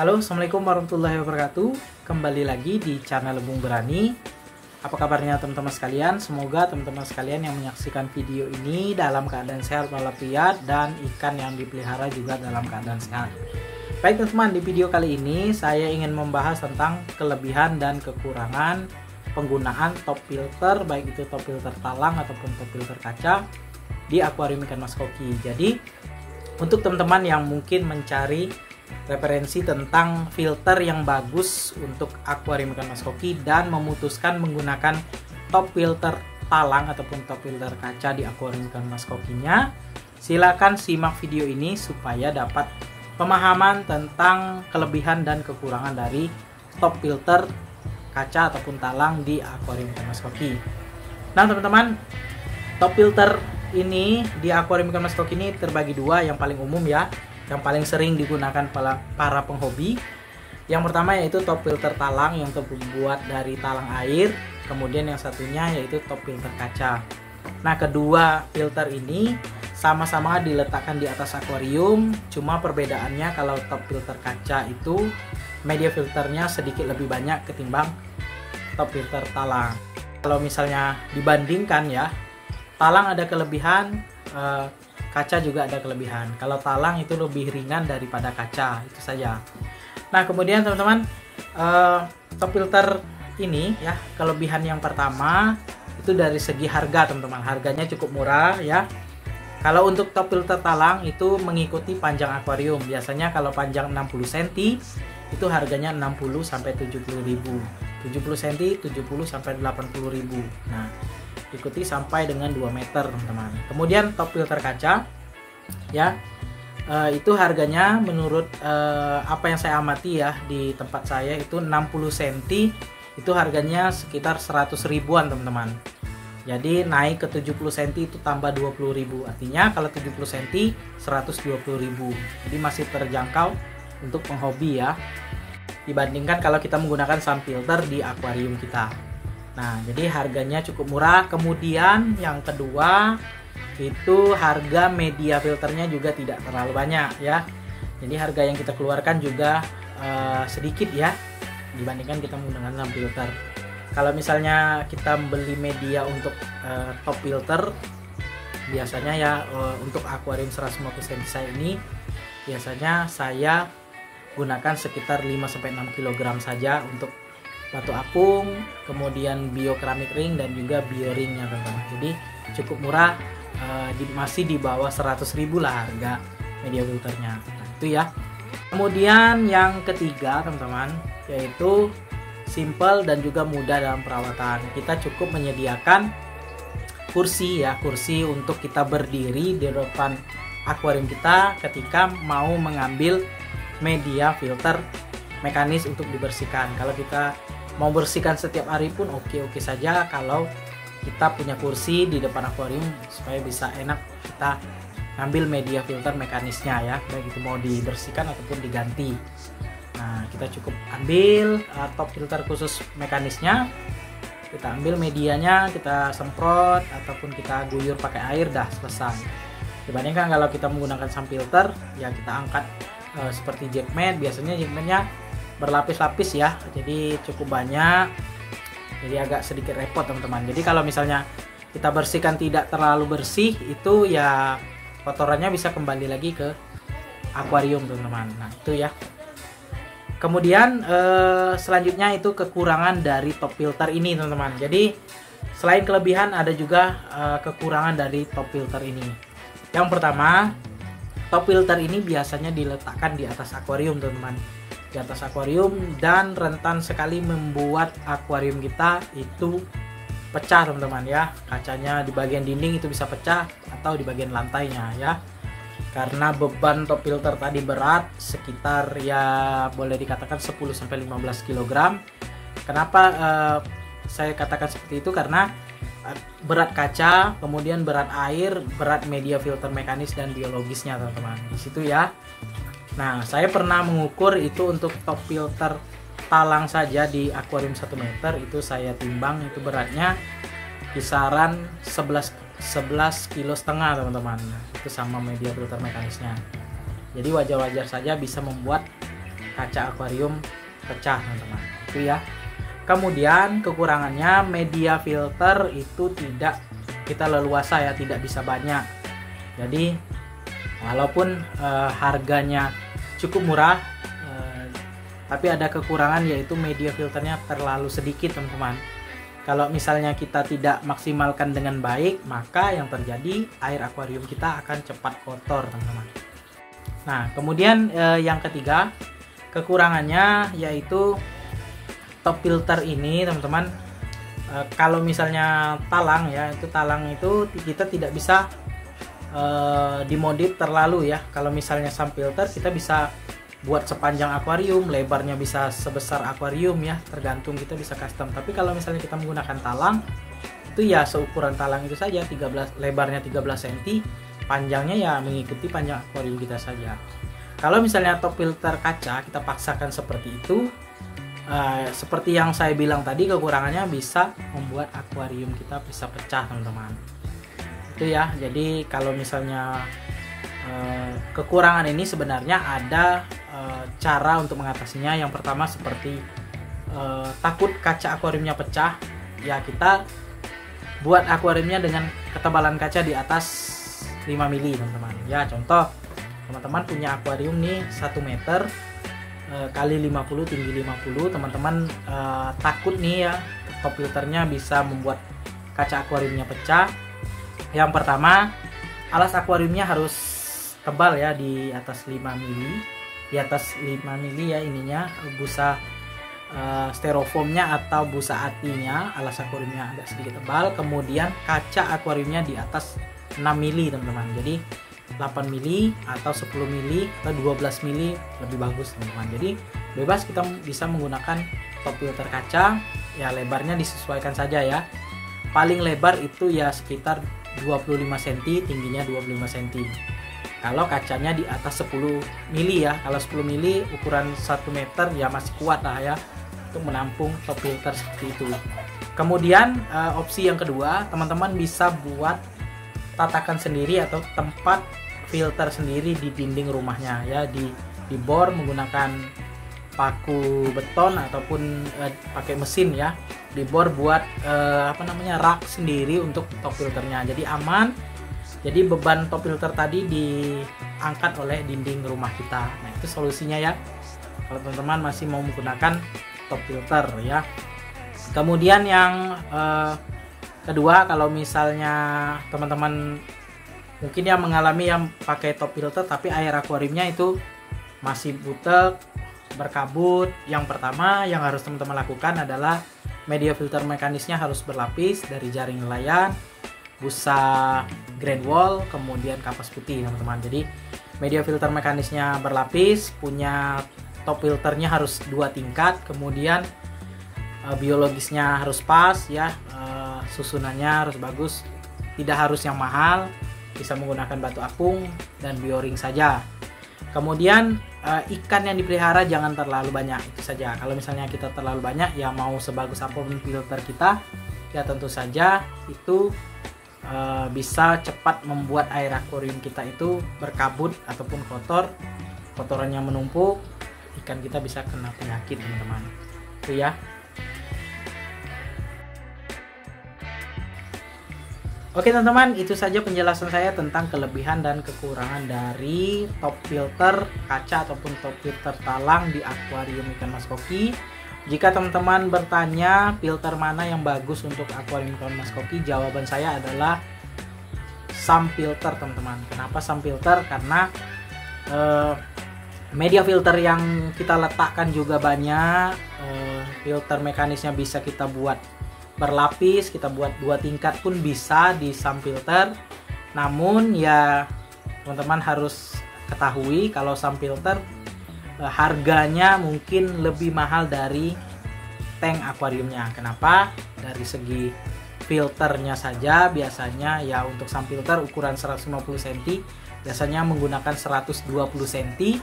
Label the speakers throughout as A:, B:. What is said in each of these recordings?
A: Halo, assalamualaikum warahmatullahi wabarakatuh. Kembali lagi di channel Bung Berani. Apa kabarnya teman-teman sekalian? Semoga teman-teman sekalian yang menyaksikan video ini dalam keadaan sehat walafiat dan ikan yang dipelihara juga dalam keadaan sehat. Baik teman-teman, di video kali ini saya ingin membahas tentang kelebihan dan kekurangan penggunaan top filter, baik itu top filter talang ataupun top filter kaca di akuarium ikan mas koki. Jadi untuk teman-teman yang mungkin mencari referensi tentang filter yang bagus untuk akuarium ikan mas koki dan memutuskan menggunakan top filter talang ataupun top filter kaca di akuarium ikan mas kokinya, silakan simak video ini supaya dapat pemahaman tentang kelebihan dan kekurangan dari top filter kaca ataupun talang di akuarium ikan mas koki. Nah teman-teman, top filter ini di akuarium ikan mas koki ini terbagi dua, yang paling umum ya, yang paling sering digunakan para penghobi. Yang pertama yaitu top filter talang yang terbuat dari talang air, kemudian yang satunya yaitu top filter kaca. Nah, kedua filter ini sama-sama diletakkan di atas akuarium, cuma perbedaannya kalau top filter kaca itu media filternya sedikit lebih banyak ketimbang top filter talang. Kalau misalnya dibandingkan ya, talang ada kelebihan, kaca juga ada kelebihan. Kalau talang itu lebih ringan daripada kaca, itu saja. Nah kemudian teman-teman, top filter ini ya, kelebihan yang pertama itu dari segi harga teman-teman. Harganya cukup murah ya. Kalau untuk top filter talang itu mengikuti panjang akuarium. Biasanya kalau panjang 60 cm itu harganya 60 sampai 70.000. 70 cm 70 sampai 80.000. Nah, ikuti sampai dengan 2 meter teman-teman. Kemudian top filter kaca ya, itu harganya menurut apa yang saya amati ya di tempat saya itu 60 cm itu harganya sekitar 100 ribuan teman-teman. Jadi naik ke 70 cm itu tambah 20.000. Artinya kalau 70 cm 120.000. Jadi masih terjangkau untuk penghobi ya, dibandingkan kalau kita menggunakan sun filter di akuarium kita. Nah, jadi harganya cukup murah. Kemudian yang kedua itu harga media filternya juga tidak terlalu banyak ya. Jadi harga yang kita keluarkan juga sedikit ya dibandingkan kita menggunakan sun filter. Kalau misalnya kita beli media untuk top filter, biasanya ya untuk akuarium 150 cm saya ini biasanya saya gunakan sekitar 5-6 kg saja untuk batu apung, kemudian biokeramik ring dan juga bioringnya teman-teman. Jadi cukup murah, masih di bawah 100.000 lah harga media filternya. Nah, itu ya. Kemudian yang ketiga teman-teman, yaitu simple dan juga mudah dalam perawatan. Kita cukup menyediakan kursi ya, kursi untuk kita berdiri di depan akuarium kita ketika mau mengambil media filter mekanis untuk dibersihkan. Kalau kita mau bersihkan setiap hari pun oke-oke saja kalau kita punya kursi di depan akuarium supaya bisa enak kita ngambil media filter mekanisnya ya, baik itu mau dibersihkan ataupun diganti. Nah, kita cukup ambil top filter khusus mekanisnya, kita ambil medianya, kita semprot ataupun kita guyur pakai air, dah selesai. Dibandingkan kalau kita menggunakan sun filter ya, kita angkat seperti jackmat. Biasanya jackmatnya berlapis-lapis ya, jadi cukup banyak, jadi agak sedikit repot teman-teman. Jadi kalau misalnya kita bersihkan tidak terlalu bersih, itu ya kotorannya bisa kembali lagi ke akuarium teman-teman. Nah itu ya. Kemudian selanjutnya itu kekurangan dari top filter ini teman-teman. Jadi selain kelebihan ada juga kekurangan dari top filter ini. Yang pertama, top filter ini biasanya diletakkan di atas akuarium teman-teman, di atas akuarium, dan rentan sekali membuat akuarium kita itu pecah teman-teman ya. Kacanya di bagian dinding itu bisa pecah atau di bagian lantainya ya, karena beban top filter tadi berat sekitar ya boleh dikatakan 10-15 kg. Kenapa saya katakan seperti itu? Karena berat kaca, kemudian berat air, berat media filter mekanis dan biologisnya teman-teman di situ ya. Nah, saya pernah mengukur itu untuk top filter talang saja di akuarium 1 meter itu saya timbang, itu beratnya kisaran 11,5 kilo teman-teman. Itu sama media filter mekanisnya. Jadi wajar-wajar saja bisa membuat kaca akuarium pecah teman-teman. Itu ya. Kemudian kekurangannya media filter itu tidak kita leluasa ya, tidak bisa banyak. Jadi walaupun harganya cukup murah, tapi ada kekurangan, yaitu media filternya terlalu sedikit teman-teman. Kalau misalnya kita tidak maksimalkan dengan baik, maka yang terjadi air akuarium kita akan cepat kotor teman-teman. Nah kemudian yang ketiga kekurangannya yaitu top filter ini teman-teman. Kalau misalnya talang ya, itu talang itu kita tidak bisa dimodif terlalu ya. Kalau misalnya sump filter kita bisa buat sepanjang akuarium, lebarnya bisa sebesar akuarium ya, tergantung, kita bisa custom. Tapi kalau misalnya kita menggunakan talang, itu ya seukuran talang itu saja, lebarnya 13 cm, panjangnya ya mengikuti panjang akuarium kita saja. Kalau misalnya top filter kaca kita paksakan seperti itu, seperti yang saya bilang tadi, kekurangannya bisa membuat akuarium kita bisa pecah teman-teman. Itu ya. Jadi kalau misalnya kekurangan ini sebenarnya ada cara untuk mengatasinya. Yang pertama seperti takut kaca akuariumnya pecah, ya kita buat akuariumnya dengan ketebalan kaca di atas 5 mili teman-teman. Ya contoh, teman-teman punya akuarium nih 1 meter kali 50, tinggi 50, teman-teman takut nih ya top filternya bisa membuat kaca akuariumnya pecah. Yang pertama, alas akuariumnya harus tebal ya, di atas 5 mili, di atas 5 mili ya ininya, busa styrofoamnya atau busa atinya, alas akuariumnya agak sedikit tebal. Kemudian kaca akuariumnya di atas 6 mili teman-teman. Jadi 8 mili atau 10 mili atau 12 mili lebih bagus teman-teman. Jadi bebas kita bisa menggunakan top filter kaca ya, lebarnya disesuaikan saja ya. Paling lebar itu ya sekitar 25 cm, tingginya 25 cm. Kalau kacanya di atas 10 mili ya. Kalau 10 mili ukuran 1 meter ya masih kuat lah ya untuk menampung top filter seperti itu. Kemudian opsi yang kedua, teman-teman bisa buat tatakan sendiri atau tempat filter sendiri di dinding rumahnya ya, dibor menggunakan paku beton ataupun pakai mesin ya, dibor buat rak sendiri untuk top filternya, jadi aman. Jadi beban top filter tadi diangkat oleh dinding rumah kita. Nah itu solusinya ya kalau teman-teman masih mau menggunakan top filter ya. Kemudian yang kedua, kalau misalnya teman-teman mungkin yang mengalami yang pakai top filter tapi air akuariumnya itu masih butek, berkabut, yang pertama yang harus teman-teman lakukan adalah media filter mekanisnya harus berlapis dari jaring nelayan, busa grand wall, kemudian kapas putih teman-teman. Jadi media filter mekanisnya berlapis, punya top filternya harus 2 tingkat, kemudian biologisnya harus pas ya, susunannya harus bagus, tidak harus yang mahal, bisa menggunakan batu apung dan bioring saja. Kemudian ikan yang dipelihara jangan terlalu banyak, itu saja. Kalau misalnya kita terlalu banyak ya, mau sebagus apapun filter kita ya tentu saja itu bisa cepat membuat air akuarium kita itu berkabut ataupun kotor, kotorannya menumpuk, ikan kita bisa kena penyakit teman-teman. Itu ya. Oke teman-teman, itu saja penjelasan saya tentang kelebihan dan kekurangan dari top filter kaca ataupun top filter talang di akuarium ikan mas koki. Jika teman-teman bertanya filter mana yang bagus untuk akuarium ikan mas koki, jawaban saya adalah sump filter teman-teman. Kenapa sump filter? Karena media filter yang kita letakkan juga banyak, filter mekanisnya bisa kita buat berlapis, kita buat 2 tingkat pun bisa di sump filter. Namun ya teman-teman harus ketahui kalau sump filter harganya mungkin lebih mahal dari tank akuariumnya. Kenapa? Dari segi filternya saja biasanya ya, untuk sump filter ukuran 150 cm biasanya menggunakan 120 cm,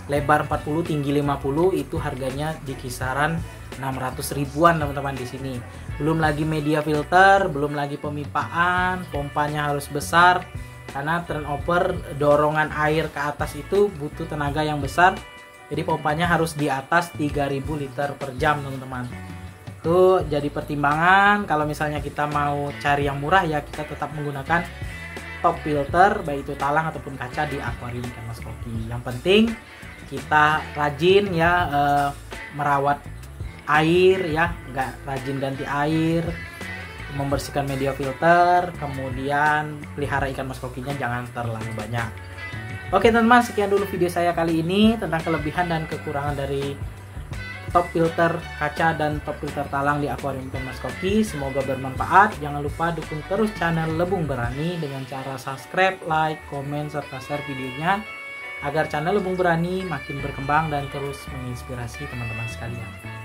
A: lebar 40, tinggi 50, itu harganya di kisaran 600 ribuan teman-teman di sini. Belum lagi media filter, belum lagi pemipaan, pompanya harus besar karena turnover dorongan air ke atas itu butuh tenaga yang besar, Jadi pompanya harus di atas 3000 liter per jam teman-teman. Itu jadi pertimbangan kalau misalnya kita mau cari yang murah ya kita tetap menggunakan top filter baik itu talang ataupun kaca di akuarium ikan mas koki. Yang penting kita rajin ya merawat air ya, nggak rajin ganti air, membersihkan media filter, kemudian pelihara ikan mas kokinya jangan terlalu banyak. Oke teman-teman, sekian dulu video saya kali ini tentang kelebihan dan kekurangan dari top filter kaca dan top filter talang di akuarium ikan mas koki. Semoga bermanfaat. Jangan lupa dukung terus channel Lebung Berani dengan cara subscribe, like, komen, serta share videonya agar channel Lebung Berani makin berkembang dan terus menginspirasi teman-teman sekalian.